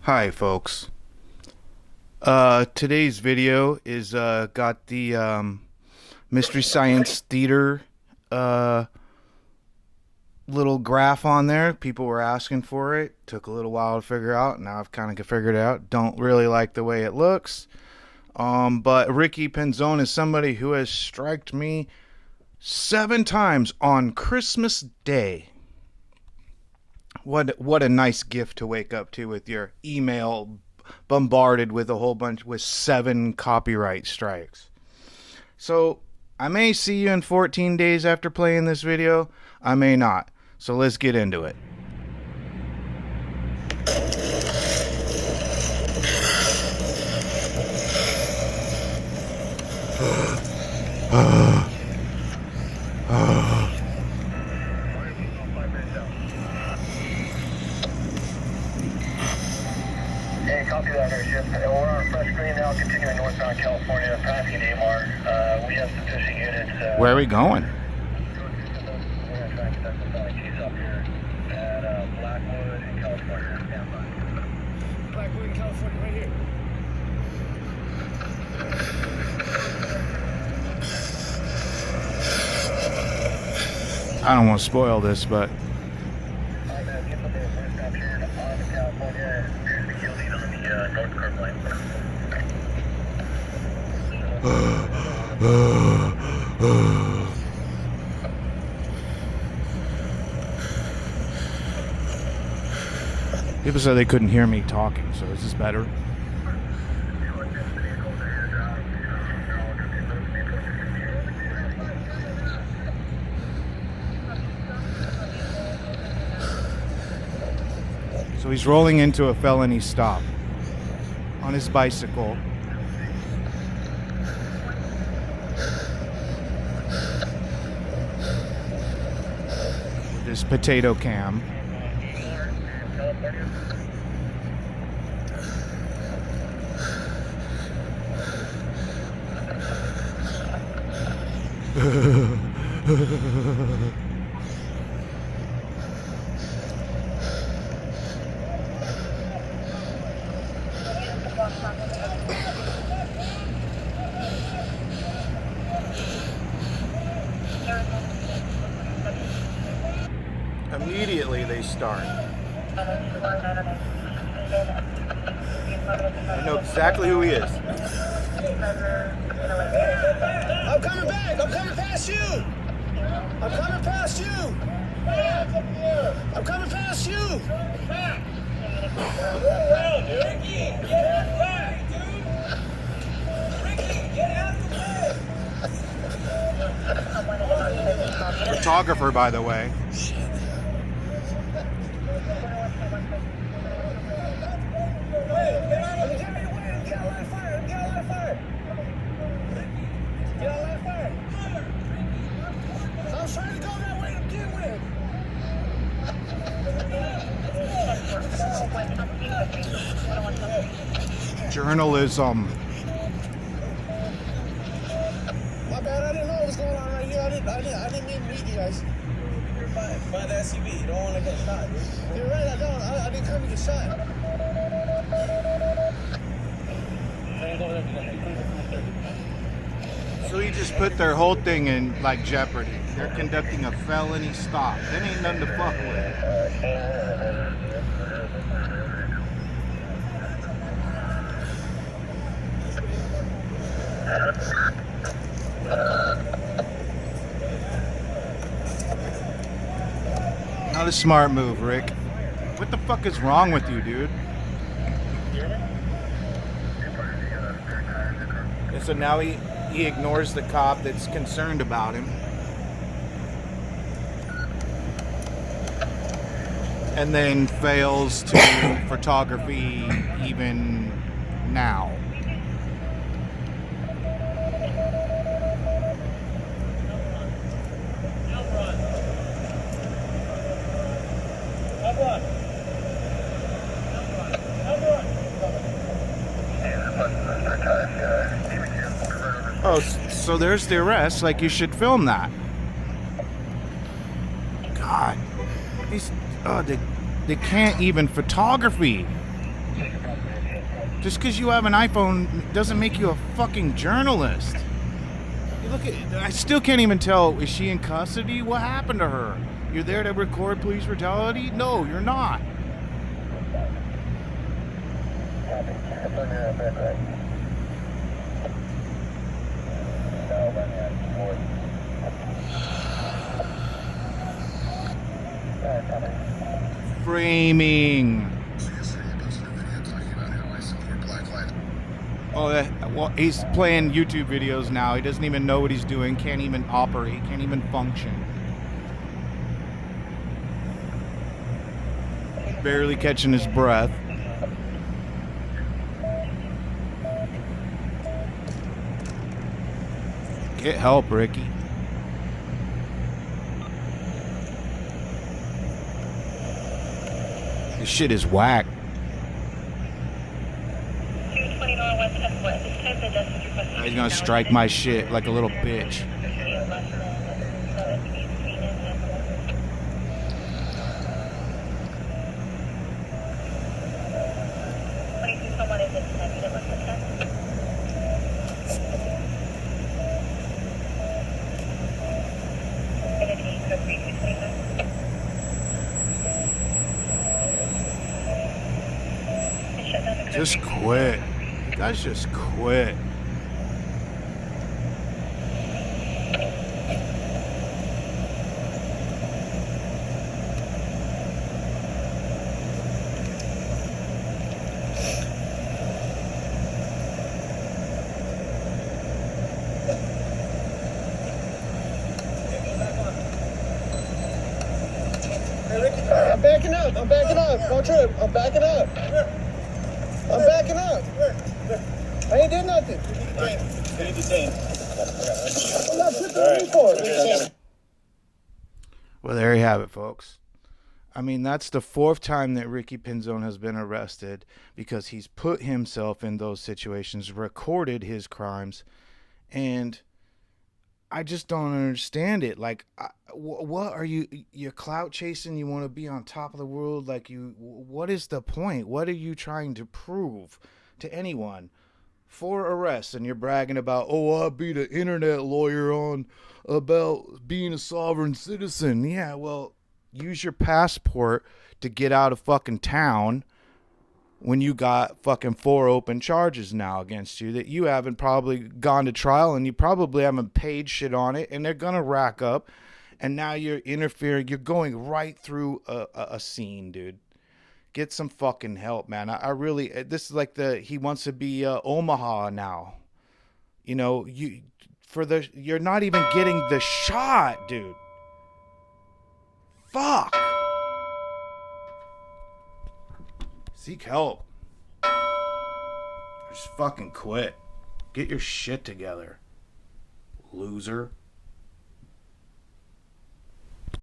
Hi folks. Today's video is got the Mystery Science Theater little graph on there. People were asking for it. Took a little while to figure out. Now I've kind of figured it out. Don't really like the way it looks. But Ricky Pinzon is somebody who has striked me 7 times on Christmas Day. What a nice gift to wake up to with your email bombarded with a whole bunch with 7 copyright strikes. So I may see you in 14 days after playing this video. I may not. So let's get into it. Hey, copy that airship. We're on a fresh green now, continuing northbound California, passing AMR. We have sufficient units. Where are we going? We're going to try and set the Felony case up here at Blackwood in California. Blackwood in California, right here. I don't want to spoil this, but Alright, man, get the first stop here on California. Here's the kill lead on the North Curve line. people said they couldn't hear me talking, so is this better? So he's rolling into a felony stop on his bicycle. With his potato cam. Immediately they start. I know exactly who he is. I'm coming back! I'm coming past you! I'm coming past you! I'm coming past you! Ricky, get out the way, dude! Ricky, get out the way! Photographer, by the way. I was trying to go that way to begin with. Journalism. My bad, I didn't know what was going on right here. I didn't mean to meet you guys. You're fine. Buy the SUV. You don't want to get shot. You're right, I don't. I didn't come to get shot. So he just put their whole thing in like jeopardy. They're conducting a felony stop. That ain't nothing to fuck with. Not a smart move, Rick. What the fuck is wrong with you, dude? And so now he ignores the cop that's concerned about him. And then fails to photography even now. Oh, so there's the arrest. Like, you should film that. God. These, they can't even photography. Just because you have an iPhone doesn't make you a fucking journalist. You look at, I still can't even tell, is she in custody? What happened to her? You're there to record police brutality? No, you're not. Framing. Oh, well, he's playing YouTube videos now. He doesn't even know what he's doing. Can't even operate. Can't even function. Barely catching his breath. Get help, Ricky. This shit is whack. He's gonna strike my shit like a little bitch. Just quit. You guys just quit. I'm backing up. I'm backing up. Don't trip. I'm backing up. I'm backing up. I ain't did nothing. I'm not tripping for it. Well, there you have it, folks. I mean, that's the fourth time that Ricky Pinzon has been arrested because he's put himself in those situations, recorded his crimes, and I just don't understand it. Like, what are you? You're clout chasing. You want to be on top of the world. Like, what is the point? What are you trying to prove to anyone? 4 arrests, and you're bragging about, oh, I beat an internet lawyer on about being a sovereign citizen. Yeah, well, use your passport to get out of fucking town when you got fucking 4 open charges now against you that you haven't probably gone to trial and you probably haven't paid shit on it, and they're gonna rack up, and now you're interfering. You're going right through a scene, dude. Get some fucking help, man. I really, this is like he wants to be Omaha now. You know, you're not even getting the shot, dude. Fuck. Seek help. Just fucking quit. Get your shit together, loser.